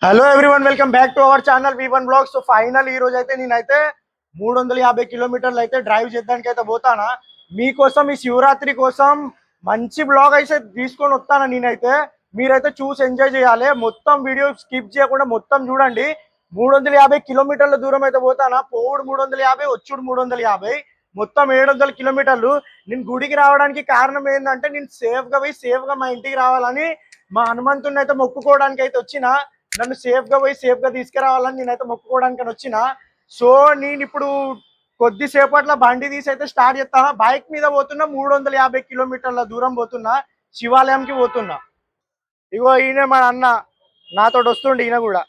Hello everyone, welcome back to our channel V1 blogs. So final ఈ రోజు అయితే నేనైతే 350 కిలోమీటర్లు అయితే డ్రైవ్ చేయడానికి అయితే పోతానా. మీకోసం ఈ శివరాత్రి కోసం మంచి బ్లాగ్ అయితే తీసుకొని వస్తాను. నేనైతే మీరైతే చూసి ఎంజాయ్ చేయాలి. మొత్తం వీడియో స్కిప్ చేయకుండా మొత్తం చూడండి. 350 కిలోమీటర్ల దూరం అయితే పోతానా. పోవుడు 350, వచ్చుడు 350, మొత్తం 700 కిలోమీటర్లు. నేను గుడికి రావడానికి కారణం ఏంటంటే నేను సేఫ్గా పోయి సేఫ్గా మా ఇంటికి రావాలని మా హనుమంతుని అయితే మొక్కుకోవడానికి అయితే వచ్చిన. నన్ను సేఫ్గా పోయి సేఫ్గా తీసుకురావాలని నేనైతే మొక్కుకోవడానికి వచ్చిన. సో నేను ఇప్పుడు కొద్దిసేపట్లో బండి తీసి అయితే స్టార్ట్ చేస్తాను. బైక్ మీద పోతున్నా, 350 కిలోమీటర్ల దూరం పోతున్నా, శివాలయంకి పోతున్నా. ఇగో ఈయన మా అన్న నాతో వస్తుండే, ఈయన కూడా.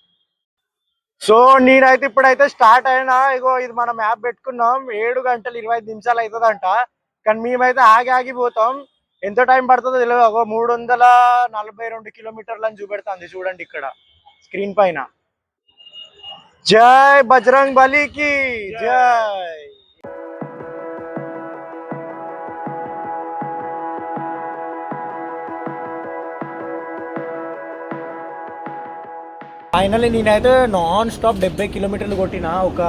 సో నేనైతే ఇప్పుడైతే స్టార్ట్ అయినా. ఇగో ఇది మనం యాప్ పెట్టుకున్నాం, 7 గంటలు 25 నిమిషాలు అవుతుందంట. కానీ మేమైతే ఆగిపోతాం. ఎంత టైం పడుతుందో తెలియదు. ఒక 342 కిలోమీటర్లు అని చూపెడుతుంది చూడండి ఇక్కడ స్క్రీన్ పైన. జై బజరంగ్ బలికి జై. ఫైనల్లీ నేనైతే నాన్ స్టాప్ 70 కిలోమీటర్లు కొట్టిన. ఒక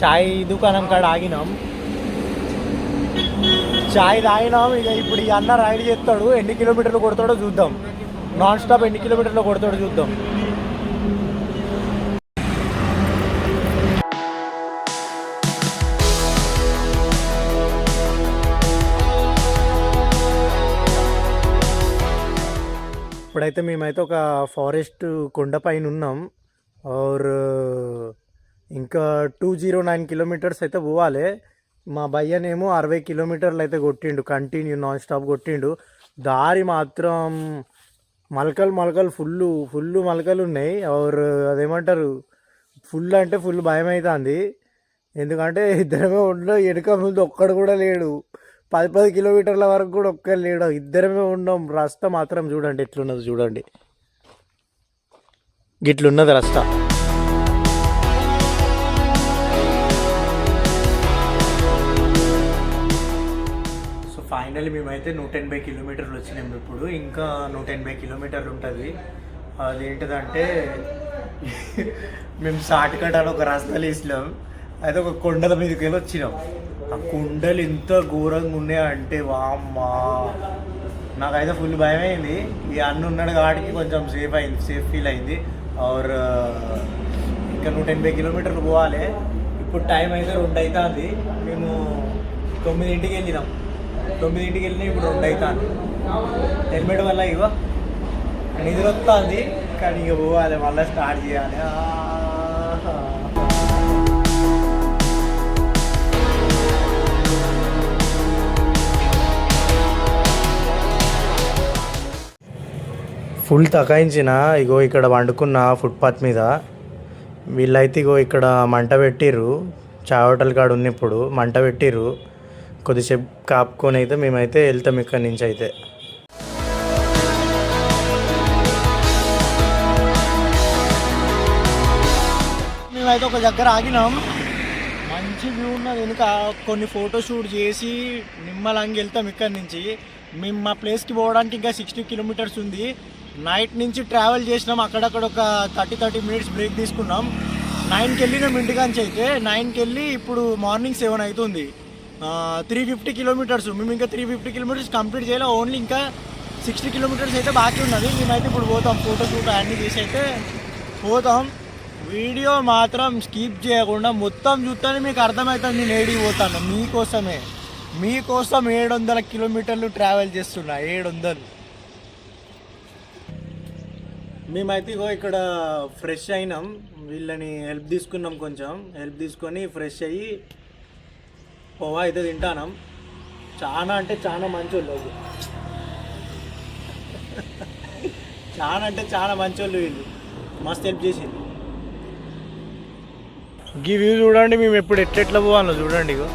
చాయ్ దుకాణం కాడ ఆగినాం, చాయ్ తాగినాం. ఇక ఇప్పుడు ఈ అన్న రైడ్ చేస్తాడు, ఎన్ని కిలోమీటర్లు కొడతాడో చూద్దాం. నాన్ స్టాప్ ఎన్ని కిలోమీటర్లు కొడతాడో చూద్దాం. ఇప్పుడైతే మేమైతే ఒక ఫారెస్ట్ కొండపైన ఉన్నాం. और ఇంకా 209 కిలోమీటర్స్ అయితే పోవాలి. మా భయ్యనేమో 60 కిలోమీటర్లు అయితే కొట్టిండు, కంటిన్యూ నాన్ స్టాప్ కొట్టిండు. దారి మాత్రం మలకలు ఫుల్ మలకలు ఉన్నాయి. और అదేమంటారు, ఫుల్ అంటే ఫుల్ భయం అవుతుంది. ఎందుకంటే ఇద్దరమే ఉండవు, వెనుక ముందు ఒక్కడు కూడా లేడు. 10 కిలోమీటర్ల వరకు కూడా ఒక్కరు లేడు, ఇద్దరమే ఉన్నాం. రస్తా మాత్రం చూడండి ఎట్లున్నది, చూడండి గిట్లున్నది రస్తా. సో ఫైనల్లీ మేమైతే 180 కిలోమీటర్లు వచ్చినాం. ఇప్పుడు ఇంకా 180 కిలోమీటర్లు ఉంటుంది. అదేంటిదంటే మేము షార్ట్ కట్ అని ఒక రస్తాలు వేసినాం. అయితే ఒక కొండల మీదకి వెళ్ళి వచ్చినాం. ఆ కొండలు ఎంత ఘోరంగా ఉన్నాయంటే వామ్మా, నాకైతే ఫుల్ భయం అయింది. ఈ అన్న ఉన్నాడు కాబట్టి కొంచెం సేఫ్ ఫీల్ అయింది. और ఇంకా 180 కిలోమీటర్లు పోవాలి. ఇప్పుడు టైం అయితే 2 అవుతుంది. మేము 9ంటికి వెళ్ళినాం. 9ంటికి వెళ్ళినా ఇప్పుడు 2 అవుతుంది. హెల్మెట్ వల్ల ఇగో నిద్ర వస్తుంది, కానీ ఇక పోవాలి, మళ్ళీ స్టార్ట్ చేయాలి. ఫుల్ తకాయించిన. ఇగో ఇక్కడ వండుకున్న ఫుట్పాత్ మీద. వీళ్ళైతే ఇగో ఇక్కడ మంట పెట్టిర్రు, చాయ్ హోటల్ కాడ ఉన్నప్పుడు మంట పెట్టిర్రు. కొద్దిసేపు కాపుకొని అయితే మేమైతే వెళ్తాం ఇక్కడి నుంచి. అయితే మేమైతే ఒక దగ్గర ఆగినాం. మంచి వ్యూ ఉన్నది వెనుక. కొన్ని ఫోటోషూట్ చేసి నిమ్మలంగా వెళ్తాం ఇక్కడి నుంచి. మేము మా ప్లేస్కి పోవడానికి ఇంకా 60 కిలోమీటర్స్ ఉంది. నైట్ నుంచి ట్రావెల్ చేసినాం. అక్కడక్కడ ఒక 30 మినిట్స్ బ్రేక్ తీసుకున్నాం. 9కి వెళ్ళినాం ఇంటికాంచి. అయితే 9కి వెళ్ళి ఇప్పుడు మార్నింగ్ 7 అవుతుంది. 350 కిలోమీటర్స్. మేము ఇంకా 350 కిలోమీటర్స్ కంప్లీట్ చేయాలి. ఓన్లీ ఇంకా 60 కిలోమీటర్స్ అయితే బాకీ ఉన్నది. మేమైతే ఇప్పుడు పోతాం, ఫోటోషూట్ అన్నీ చేసి అయితే పోతాం. వీడియో మాత్రం స్కిప్ చేయకుండా మొత్తం చూస్తేనే మీకు అర్థమవుతుంది నేను ఏడికి పోతాను. మీకోసం 700 కిలోమీటర్లు ట్రావెల్ చేస్తున్నా. 700. మేమైతే ఇగో ఇక్కడ ఫ్రెష్ అయినాం. వీళ్ళని హెల్ప్ తీసుకున్నాం, కొంచెం హెల్ప్ తీసుకొని ఫ్రెష్ అయ్యి పోవా అయితే తింటాం. చాలా అంటే చాలా మంచోళ్ళు, చాలా అంటే చాలా మంచోళ్ళు వీళ్ళు. మస్తు హెల్ప్ చేసింది. ఈ వ్యూ చూడండి, మేము ఎప్పుడు ఎట్లా పోవాలో చూడండి. ఇగో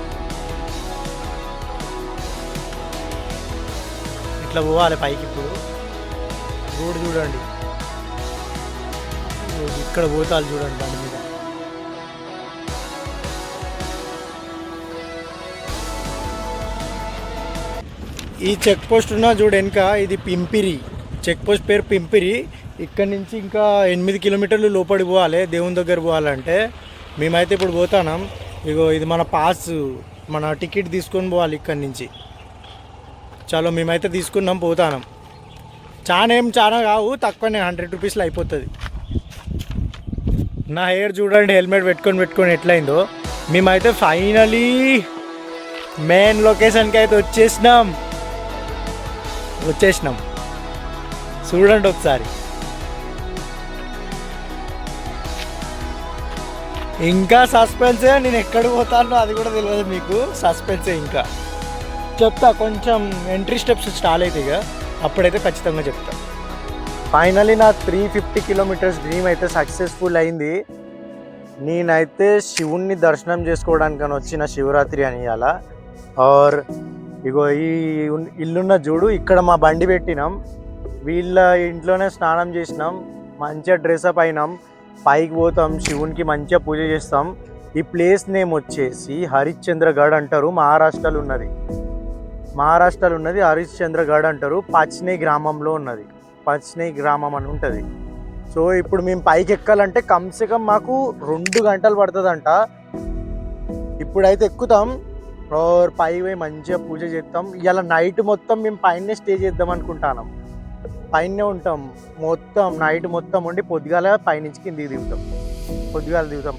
ఇట్లా పోవాలి పైకి. ఇప్పుడు రోడ్ చూడండి, ఇక్కడ పోతాలు చూడండి దాని మీద. ఈ చెక్ పోస్ట్ ఉన్నా చూడు వెనుక, ఇది పింపిరి చెక్ పోస్ట్ పేరు పింపిరి. ఇక్కడ నుంచి ఇంకా 8 కిలోమీటర్లు లోపలికి పోవాలి, దేవుని దగ్గర పోవాలంటే. మేమైతే ఇప్పుడు పోతాం. ఇగో ఇది మన పాస్, మన టికెట్ తీసుకొని పోవాలి ఇక్కడి నుంచి. చలో మేమైతే తీసుకున్నాం, పోతాం. చాలా కావు, తక్కువనే 100 రూపీస్లో అయిపోతుంది. నా హెయిర్ చూడండి, హెల్మెట్ పెట్టుకొని ఎట్లయిందో. మేమైతే ఫైనలీ మెయిన్ లొకేషన్కి అయితే వచ్చేసినాం. చూడండి ఒకసారి. ఇంకా సస్పెన్సే, నేను ఎక్కడ పోతానో అది కూడా తెలియదు మీకు. సస్పెన్సే. ఇంకా చెప్తా, కొంచెం ఎంట్రీ స్టెప్స్ స్టార్ట్ అవుతాయి ఇక, అప్పుడైతే ఖచ్చితంగా చెప్తా. ఫైనలీ నా 350 కిలోమీటర్స్ డ్రీమ్ అయితే సక్సెస్ఫుల్ అయింది. నేనైతే శివుణ్ణి దర్శనం చేసుకోవడానికని వచ్చిన శివరాత్రి అని ఇవాళ. ఆర్ ఇగో ఈ ఇల్లున్న చూడు, ఇక్కడ మా బండి పెట్టినాం. వీళ్ళ ఇంట్లోనే స్నానం చేసినాం, మంచిగా డ్రెస్అప్ అయినాం. పైకి పోతాం, శివునికి మంచిగా పూజ చేస్తాం. ఈ ప్లేస్ నేమ్ వచ్చేసి హరిశ్చంద్రగఢ్ అంటారు. మహారాష్ట్రలో ఉన్నది హరిశ్చంద్రగఢ్ అంటారు. పచ్నే గ్రామంలో ఉన్నది. పచ్నే గ్రామం అని ఉంటుంది. సో ఇప్పుడు మేము పైకి ఎక్కాలంటే కమ్సే కమ్ మాకు 2 గంటలు పడుతుందంట. ఇప్పుడైతే ఎక్కుతాం, పై పోయి మంచిగా పూజ చేస్తాం. ఇలా నైట్ మొత్తం మేము పైనే స్టే చేద్దాం అనుకుంటున్నాం. పైనే ఉంటాం మొత్తం, నైట్ మొత్తం ఉండి పొద్దుగాల పైనుంచి కిందికి దిగుతాం.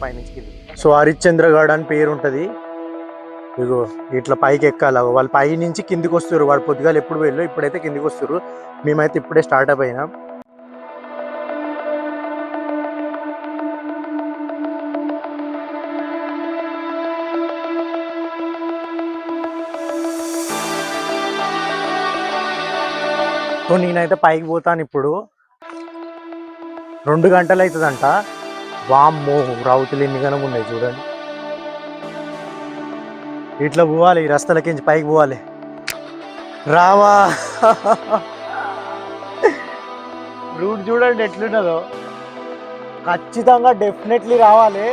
పైనుంచి కింది. సో హరిశ్చంద్రగఢ్ అని పేరు ఉంటుంది. ఇగో ఇట్లా పైకి ఎక్కాలి. వాళ్ళు పై నుంచి కిందికి వస్తారు. వాడు పొద్దుగాలు ఎప్పుడు వెళ్ళో ఇప్పుడైతే కిందికి వస్తారు. మేమైతే ఇప్పుడే స్టార్ట్ అయిపోయినాం. సో నేనైతే పైకి పోతాను ఇప్పుడు. 2 గంటలు అవుతుందంట. వామ్మో, రావుతులు ఎన్ని గనం ఉన్నాయి చూడండి. ఇట్లా పోవాలి, ఈ రస్తలకించి పైకి పోవాలి. రావా రూట్ చూడండి ఎట్లున్నదో. ఖచ్చితంగా డెఫినెట్లీ రావాలి.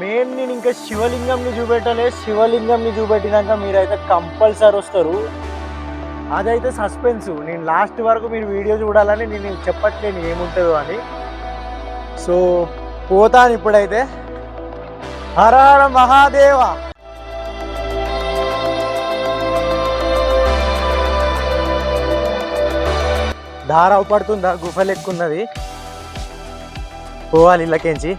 మెయిన్ నేను ఇంకా శివలింగంని చూపెట్టలే. శివలింగంని చూపెట్టినాక మీరైతే కంపల్సరీ వస్తారు. అదైతే సస్పెన్స్. నేను లాస్ట్ వరకు మీరు వీడియో చూడాలని నేను చెప్పట్లేను ఏముంటుందో అని. సో పోతాను ఇప్పుడైతే. హర హర మహాదేవ. దార అవపడుతుందా, గుఫలు ఎక్కున్నది. పోవాలి ఇళ్ళకేంచి.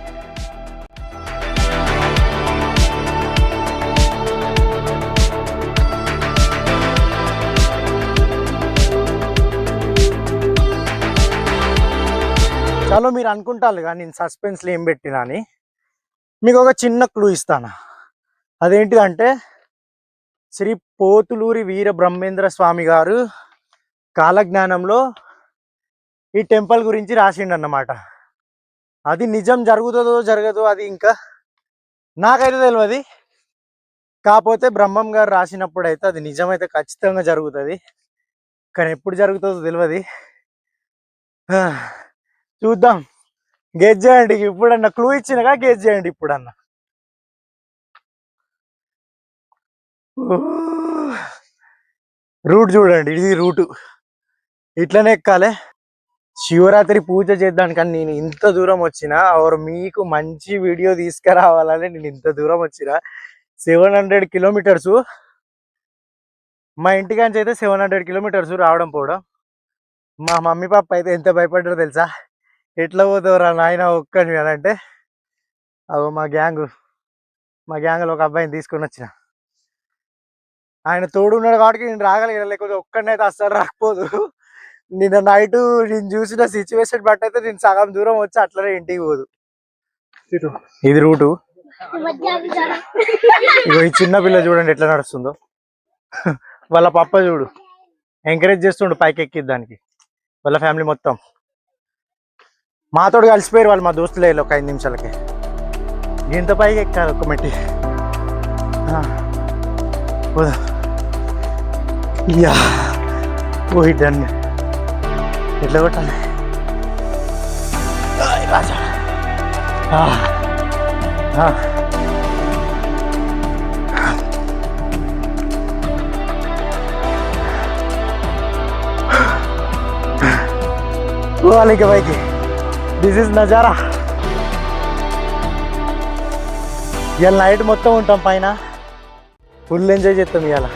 చలో మీరు అనుకుంటారు కానీ నేను సస్పెన్స్లో ఏం పెట్టినా అని. మీకు ఒక చిన్న క్లూ ఇస్తాను. అదేంటిదంటే శ్రీ పోతులూరి వీర బ్రహ్మేంద్ర స్వామి గారు కాలజ్ఞానంలో ఈ టెంపుల్ గురించి రాసిండు అన్నమాట. అది నిజం జరుగుతుందో జరగదో అది ఇంకా నాకైతే తెలియదు. కాకపోతే బ్రహ్మం గారు రాసినప్పుడు అయితే అది నిజమైతే ఖచ్చితంగా జరుగుతుంది. కానీ ఎప్పుడు జరుగుతుందో తెలియదు. చూద్దాం. గెస్ చేయండి. ఇప్పుడన్నా క్లూ ఇచ్చినగా గెస్ చేయండి. ఇప్పుడన్నా రూట్ చూడండి, ఇది రూటు. ఇట్లనే ఎక్కాలి. శివరాత్రి పూజ చేద్దానికని నేను ఇంత దూరం వచ్చిన, ఆర్ మీకు మంచి వీడియో తీసుకురావాలని నేను ఇంత దూరం వచ్చిన. 700 కిలోమీటర్స్. మా ఇంటికాంచి అయితే 700 కిలోమీటర్స్ రావడం పోవడం. మా మమ్మీ పాప అయితే ఎంత భయపడ్డారో తెలుసా. ఎట్లా పోతావురా నాయన ఒక్కని అని అంటే, అగో మా గ్యాంగ్లో ఒక అబ్బాయిని తీసుకొని వచ్చిన. ఆయన తోడు ఉన్నాడు కాబట్టి నేను రాగలిగిన, లేకపోతే ఒక్కడినైతే అస్సలు రాకపోదు. నిన్న నైట్ నేను చూసిన సిచ్యువేషన్ బట్టి అయితే నేను సగం దూరం వచ్చి అట్లనే ఇంటికి పోదు. ఇది రూటు. ఇగో ఈ చిన్న పిల్ల చూడండి ఎట్లా నడుస్తుందో. వాళ్ళ పప్ప చూడు ఎంకరేజ్ చేస్తుండు పైకి ఎక్కిద్దానికి. వాళ్ళ ఫ్యామిలీ మొత్తం మాతోడు కలిసిపోయారు వాళ్ళు, మా దోస్తులే. ఒక 5 నిమిషాలకి ఇంత పైకి ఎక్కాలి ఒక మెట్టి. Yeah done. ఎట్లా కొట్టాలి రాజా. పోవాలి ఇక పైకి. This is Nazara. ఇవాళ నైట్ మొత్తం ఉంటాం పైన, ఫుల్ ఎంజాయ్ చేస్తాం ఇవాళ.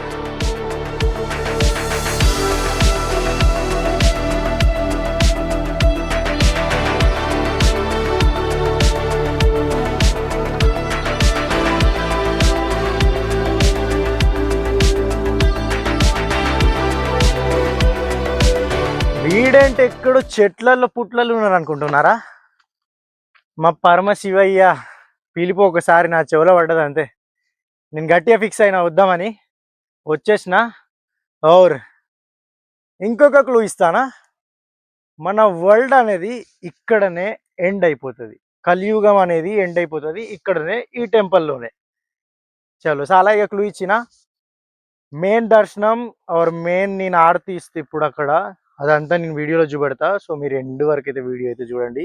వీడేంటి ఎక్కడో చెట్లలో పుట్లలో ఉన్నారు అనుకుంటున్నారా? మా పరమ శివయ్య పిలిపి ఒకసారి నా చెవులో పడ్డది అంతే. నేను గట్టిగా ఫిక్స్ అయినా వద్దామని వచ్చేసిన. ఔర్ ఇంకొక క్లూ ఇస్తానా, మన వరల్డ్ అనేది ఇక్కడనే ఎండ్ అయిపోతుంది. కలియుగం అనేది ఎండ్ అయిపోతుంది ఇక్కడనే, ఈ టెంపుల్లోనే. చలో చాలా ఇక క్లూ ఇచ్చిన. మెయిన్ దర్శనం ఆర్ మెయిన్ నేను ఆరతి ఇస్తే ఇప్పుడు అక్కడ, అదంతా నేను వీడియోలో చూపెడతా. సో మీరు ఎండ్ వరకు అయితే వీడియో అయితే చూడండి.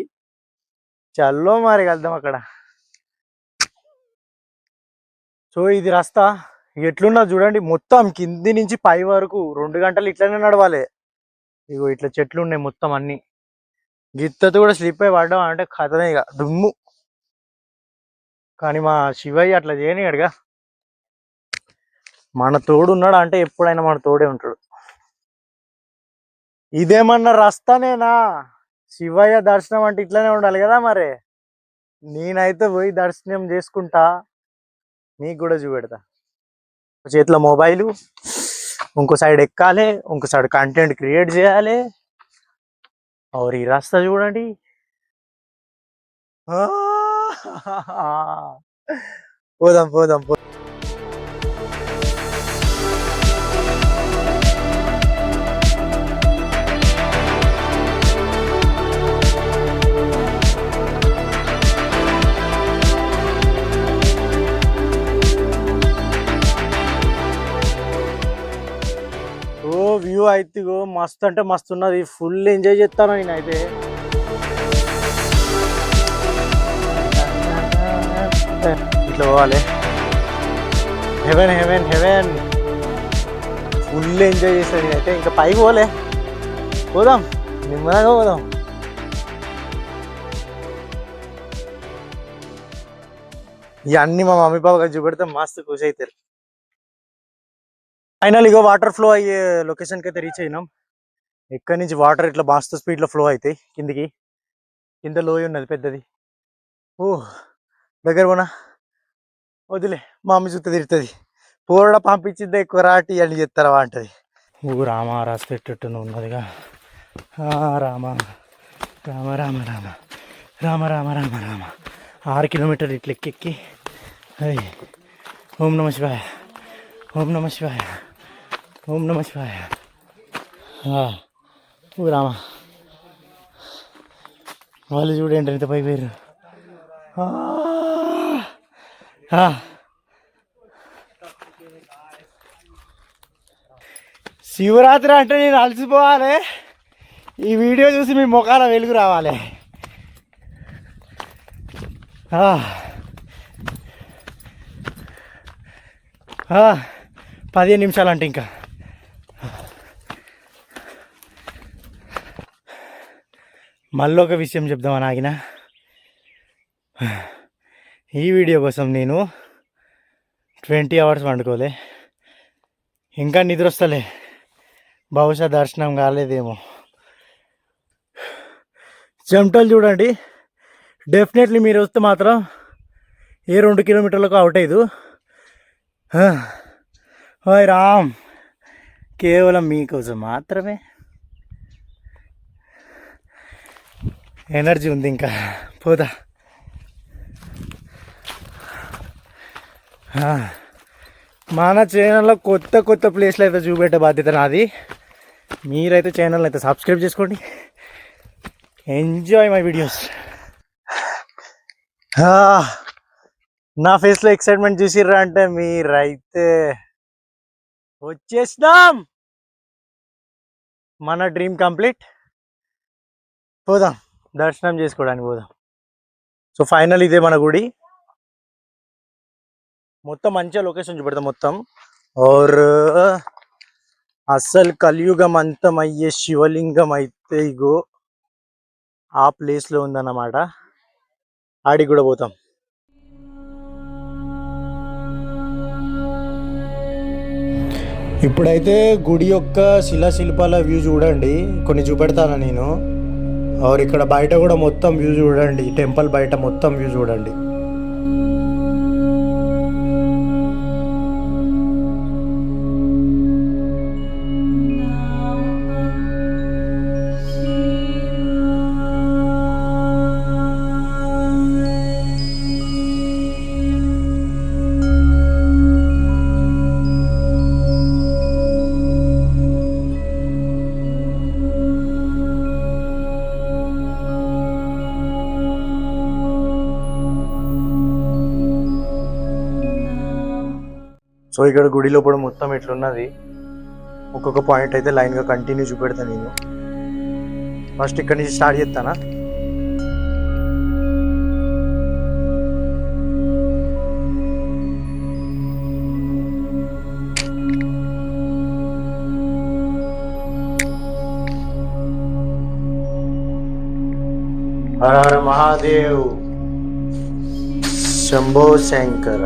చల్లో మరి వెళ్దాం అక్కడ. సో ఇది రస్తా ఎట్లున్నా చూడండి, మొత్తం కింది నుంచి పై వరకు 2 గంటలు ఇట్లనే నడవాలి. ఇగో ఇట్లా చెట్లు ఉన్నాయి మొత్తం అన్ని. గిత్తతో కూడా స్లిప్ అయి పడ్డాం అంటే కథనే ఇక దుమ్ము. కానీ మా శివయ్య అట్లా చేయనియాడుగా. మన తోడు ఉన్నాడు అంటే ఎప్పుడైనా మన తోడే ఉంటాడు. ఇదేమన్నా రస్తానేనా? శివయ్య దర్శనం అంటే ఇట్లనే ఉండాలి కదా మరి. నేనైతే పోయి దర్శనం చేసుకుంటా, మీకు కూడా చూపెడతా. చేతిలో మొబైలు, ఇంకో సైడ్ ఎక్కాలి, ఇంకో సైడ్ కంటెంట్ క్రియేట్ చేయాలి. और ఈ రాస్తా చూడండి. పోదాం పోదాం పో. వ్యూ అయితే మస్తు అంటే మస్తు ఉన్నది. ఫుల్ ఎంజాయ్ చేస్తాను నేనైతే. ఇట్లా పోవాలి. Heaven heaven heaven. Full enjoy చేస్తాను నేనైతే. ఇంకా పైకి పోలే, పోదాం నిమ్మదంగా పోదాం. ఇవన్నీ మా మమ్మీ పాప చూపెడితే మస్తు ఖుషి అవుతారు. ఫైనల్ ఇగో వాటర్ ఫ్లో అయ్యే లొకేషన్కి అయితే రీచ్ అయినాం. ఎక్కడి నుంచి వాటర్ ఇట్లా మస్తు స్పీడ్లో ఫ్లో అవుతాయి కిందికి. కింద లోయ ఉన్నది పెద్దది. ఓ దగ్గర పోనా వదిలే, మా అమ్మ చూస్తే తిడుతుంది. పోరడా పంపించిందే ఎక్కువ రాటి అని చెప్తారా అంటది. ఓ రామ రాసి పెట్టేట్టును ఉన్నదిగా. రామ రామ రామ రామ రామ రామ రామ రామ. 6 కిలోమీటర్లు ఇట్లా ఎక్కి. అది ఓం నమ శివాయ, ఓం నమ శివాయ, ఓం నమ శివాయ. ఓ రామ, వాళ్ళు చూడండి ఎంత పై పేరు. శివరాత్రి అంటే నేను అలసిపోవాలి. ఈ వీడియో చూసి మీ ముఖాల వెలుగు రావాలి. 15 నిమిషాలు అంటే ఇంకా. మళ్ళీ ఒక విషయం చెప్దామని ఆగిన. ఈ వీడియో కోసం నేను 20 అవర్స్ వండుకోలే. ఇంకా నిద్ర వస్తలే. బహుశా దర్శనం కాలేదేమో. చెమటలు చూడండి. డెఫినెట్లీ మీరు వస్తే మాత్రం ఏ 2 కిలోమీటర్లకు అవుట్ అయ్యదు. హాయ్ రామ్, కేవలం మీకోసం మాత్రమే. ఎనర్జీ ఉంది ఇంకా, పోదా. మన ఛానల్లో కొత్త కొత్త ప్లేస్లు అయితే చూపెట్టే బాధ్యత నాది. మీరైతే ఛానల్ అయితే సబ్స్క్రైబ్ చేసుకోండి. Enjoy my videos. నా ఫేస్లో ఎక్సైట్మెంట్ చూసిర్రా అంటే మీరైతే వచ్చేసినాం. మన డ్రీమ్ కంప్లీట్. పోదాం దర్శనం చేసుకోవడానికి పోదాం. సో ఫైనల్ ఇదే మన గుడి. మొత్తం మంచిగా లొకేషన్ చూపెడతాం మొత్తం. और అసలు కలియుగం అంతమయ్యే శివలింగం అయితే ఇగో ఆ ప్లేస్లో ఉందన్నమాట. ఆడికి కూడా పోతాం. ఇప్పుడైతే గుడి యొక్క శిలాశిల్పాల వ్యూ చూడండి, కొన్ని చూపెడతాను నేను. और ఇక్కడ బయట కూడా మొత్తం వ్యూ చూడండి, టెంపుల్ బయట మొత్తం వ్యూ చూడండి. సో ఇక్కడ గుడి లోపల మొత్తం ఎట్లున్నది, ఒక్కొక్క పాయింట్ అయితే లైన్గా కంటిన్యూ చూపెడతాను నేను. ఫస్ట్ ఇక్కడ నుంచి స్టార్ట్ చేస్తానా. హర హర మహాదేవ్, శంభో శంకర.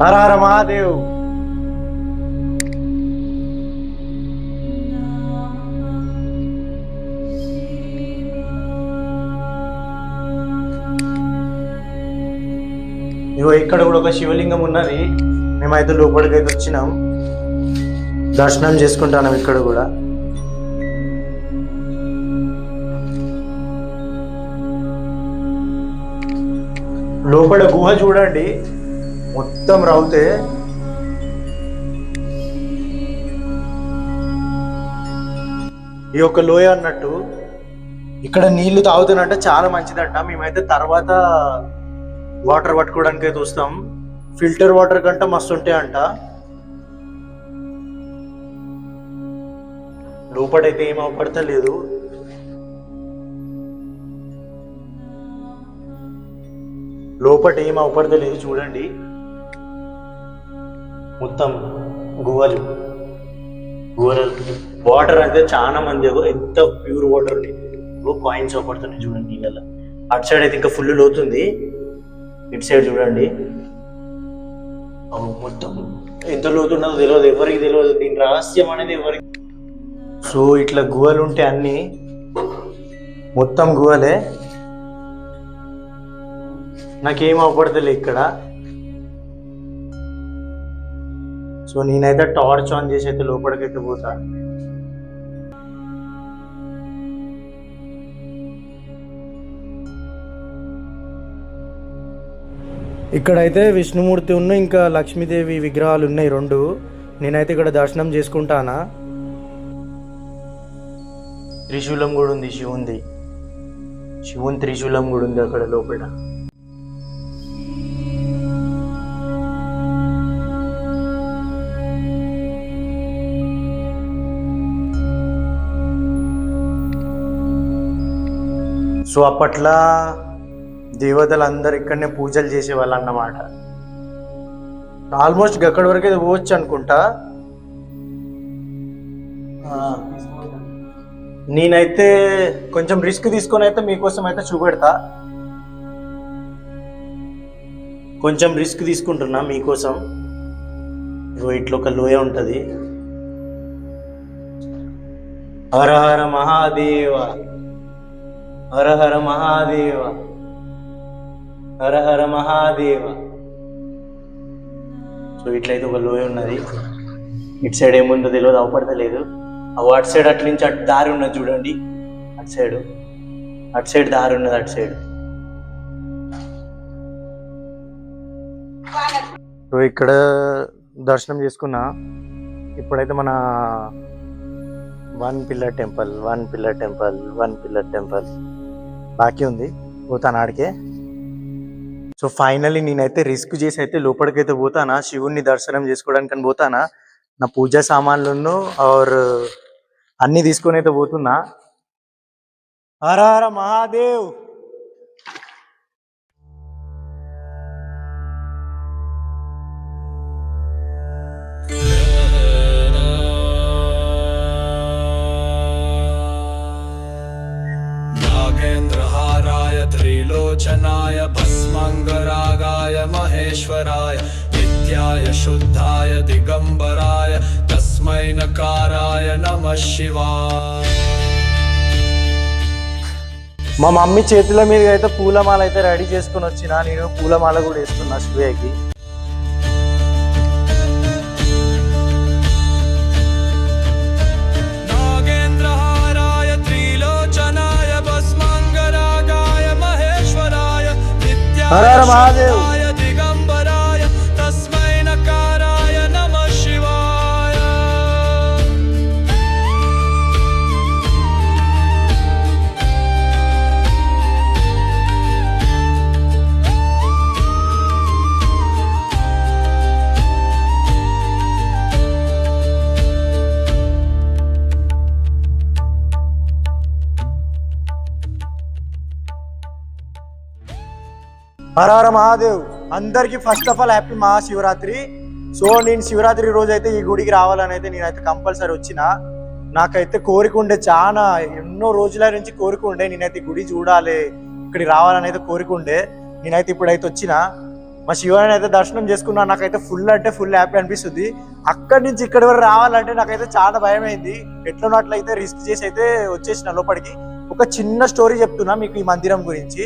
हर हर महादेव. ఇగో ఇక్కడ కూడా ఒక శివలింగం ఉన్నది. మేమైతే లోపలికి అయితే వచ్చినాం, దర్శనం చేసుకుంటాం ఇక్కడ కూడా. లోపల గుహ చూడండి, మొత్తం రౌతే. ఈ యొక్క లోయ అన్నట్టు ఇక్కడ నీళ్లు తాగుతున్నట్టే చాలా మంచిదంట. మేమైతే తర్వాత వాటర్ పట్టుకోవడానికి అయితే వస్తాం. ఫిల్టర్ వాటర్ కంటే మస్తు ఉంటాయి అంట. లోపలైతే ఏం అవపడతలేదు. లోపల ఏం అవపడతలేదు చూడండి, మొత్తం గువ్వలు గువ్వలు. వాటర్ అయితే చాలా మంది ఎంత ప్యూర్ వాటర్ కాయిన్స్ అవపడుతున్నాయి చూడండి నీళ్ళ. అటు సైడ్ అయితే ఇంకా ఫుల్ లోతుంది, ఇటు సైడ్ చూడండి మొత్తం ఎంత లోతున్నదో తెలియదు, ఎవరికి తెలియదు, దీని రహస్యం అనేది ఎవరికి. సో ఇట్లా గువ్వలు ఉంటే అన్ని మొత్తం గువ్వలే. నాకేం అవపడతలే ఇక్కడ. సో నేనైతే టార్చ్ ఆన్ చేసి అయితే లోపలికైతే పోతా. ఇక్కడైతే విష్ణుమూర్తి ఉన్న ఇంకా లక్ష్మీదేవి విగ్రహాలు ఉన్నాయి రెండు. నేనైతే ఇక్కడ దర్శనం చేసుకుంటానా. త్రిశూలం కూడా ఉంది, శివుని త్రిశూలం కూడా ఉంది అక్కడ లోపల. సో అప్పట్లో దేవతలు అందరు ఇక్కడనే పూజలు చేసేవాళ్ళు అన్నమాట. ఆల్మోస్ట్ అక్కడి వరకు అయితే పోవచ్చు అనుకుంటా. నేనైతే కొంచెం రిస్క్ తీసుకొని అయితే మీకోసం అయితే చూపెడతా. కొంచెం రిస్క్ తీసుకుంటున్నా మీకోసం. ఇట్లా ఒక లోయ ఉంటుంది. హర హర మహాదేవ, హర హర మహాదేవ, హర హర మహాదేవ. సో ఇట్లయితే ఒక లోయ ఉన్నది. ఇటు సైడ్ ఏముందో తెలియదు, అవపడతలేదు. అటు సైడ్ అట్ల నుంచి అటు దారి ఉన్నది చూడండి, అటు సైడ్ దారి ఉన్నది అటు సైడ్. సో ఇక్కడ దర్శనం చేసుకున్నా. ఇప్పుడైతే మన వన్ పిల్లర్ టెంపుల్ బాకీ ఉంది, పోతాను ఆడికే. సో ఫైనల్లీ నేనైతే రిస్క్ చేసి అయితే లోపలికైతే పోతానా, శివుణ్ణి దర్శనం చేసుకోవడానికి అని పోతానా. నా పూజా సామాన్లను ఆర్ అన్నీ తీసుకొని అయితే పోతున్నా. హర హర మహాదేవ్. नागेन्द्रहाराय त्रिलोचनाय भस्मङ्गरागाय महेश्वराय नित्याय शुद्धाय दिगंबराय तस्मै नकाराय नमः शिवाय. మా మమ్మీ చేతుల మీద అయితే పూలమాల అయితే రెడీ చేసుకుని వచ్చిన, నేను పూలమాల కూడా వేస్తున్నా శివయ్యకి. नागेन्द्रहाराय त्रिलोचनाय भस्मङ्गरागाय महेश्वराय हर हर महादेव. नित्याय दिगंबराय तस्मै नकाराय नमः शिवाय. హర హర మహాదేవ్. అందరికి first of all happy Mahashivratri. So నేను శివరాత్రి రోజు అయితే ఈ గుడికి రావాలని అయితే నేనైతే కంపల్సరీ వచ్చిన. నాకైతే కోరిక ఉండే, చాలా ఎన్నో రోజుల నుంచి కోరిక ఉండే, నేనైతే గుడి చూడాలి, ఇక్కడికి రావాలని అయితే కోరిక ఉండే. నేనైతే ఇప్పుడైతే వచ్చిన, మా శివాని అయితే దర్శనం చేసుకున్నా. నాకైతే ఫుల్ అంటే ఫుల్ హ్యాపీ అనిపిస్తుంది. అక్కడి నుంచి ఇక్కడి వరకు రావాలంటే నాకైతే చాలా భయం అయింది. ఎట్లనో అట్లయితే రిస్క్ చేసి అయితే వచ్చేసిన లోపలికి. ఒక చిన్న స్టోరీ చెప్తున్నా మీకు ఈ మందిరం గురించి.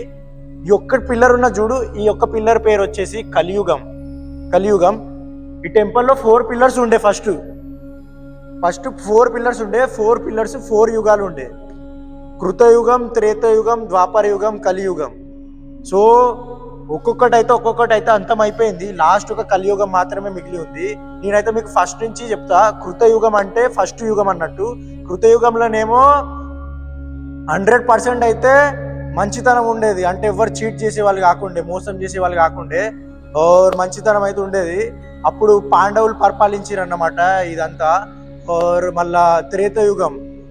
ఈ ఒక్క పిల్లర్ ఉన్న చూడు, ఈ ఒక్క పిల్లర్ పేరు వచ్చేసి కలియుగం. కలియుగం. ఈ టెంపుల్లో 4 పిల్లర్స్ ఉండే. ఫస్ట్ 4 పిల్లర్స్ ఉండే. 4 పిల్లర్స్ 4 యుగాలు ఉండే. కృతయుగం, త్రేతయుగం, ద్వాపర యుగం, కలియుగం. సో ఒక్కొక్కటి అయితే అంతం అయిపోయింది. లాస్ట్ ఒక కలియుగం మాత్రమే మిగిలి ఉంది. నేనైతే మీకు ఫస్ట్ నుంచి చెప్తా. కృతయుగం అంటే ఫస్ట్ యుగం అన్నట్టు. కృతయుగంలోనేమో 100% అయితే మంచితనం ఉండేది. అంటే ఎవరు చీట్ చేసే వాళ్ళు కాకుండే, మోసం చేసే వాళ్ళు కాకుండే, ఓర్ మంచితనం అయితే ఉండేది. అప్పుడు పాండవులు పరిపాలించారు అన్నమాట ఇదంతా. ఓర్ మళ్ళా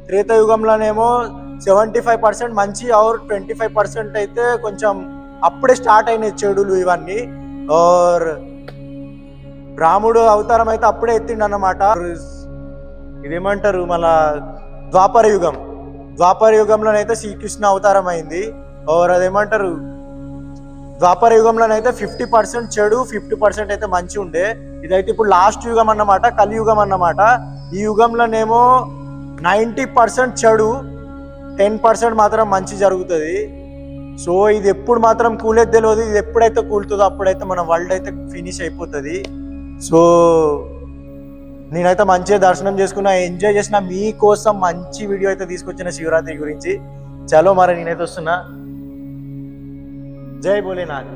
త్రేతయుగంలోనేమో 75% మంచి, ఆర్ 25% అయితే కొంచెం అప్పుడే స్టార్ట్ అయినాయి చెడులు ఇవన్నీ. ఓర్ రాముడు అవతారం అయితే అప్పుడే ఎత్తిండు అన్నమాట. ఇదేమంటారు మళ్ళా ద్వాపర యుగంలోనైతే శ్రీకృష్ణ అవతారం అయింది. ఓర్ అదేమంటారు, ద్వాపర యుగంలోనైతే 50% చెడు, 50% అయితే మంచి ఉండే. ఇదైతే ఇప్పుడు లాస్ట్ యుగం అన్నమాట, కలియుగం అన్నమాట. ఈ యుగంలోనేమో 90% చెడు, 10% మాత్రం మంచి జరుగుతుంది. సో ఇది ఎప్పుడు మాత్రం కూలేది తెలియదు. ఇది ఎప్పుడైతే కూలుతుందో అప్పుడైతే మన వరల్డ్ అయితే ఫినిష్ అయిపోతుంది. సో నేనైతే మంచిగా దర్శనం చేసుకున్నా, ఎంజాయ్ చేసిన. మీకోసం మంచి వీడియో అయితే తీసుకొచ్చిన శివరాత్రి గురించి. చలో మరి నేనైతే వస్తున్నా. జై భోలేనాథ్.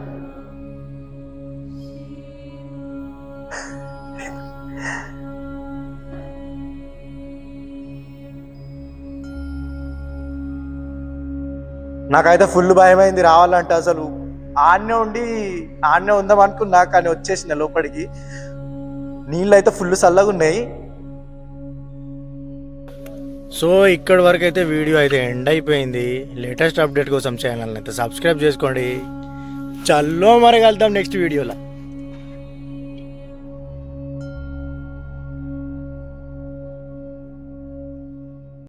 నాకైతే ఫుల్ భయం అయింది రావాలంటే. అసలు ఆడనే ఉందాం అనుకున్నా, కానీ వచ్చేసిన లోపలికి. నీళ్ళు అయితే ఫుల్ చల్లగా ఉన్నాయి. సో ఇక్కడి వరకు అయితే వీడియో అయితే ఎండ్ అయిపోయింది. లేటెస్ట్ అప్డేట్ కోసం ఛానల్ని అయితే సబ్స్క్రైబ్ చేసుకోండి. చల్లో మరి కలుద్దాం నెక్స్ట్ వీడియోలో.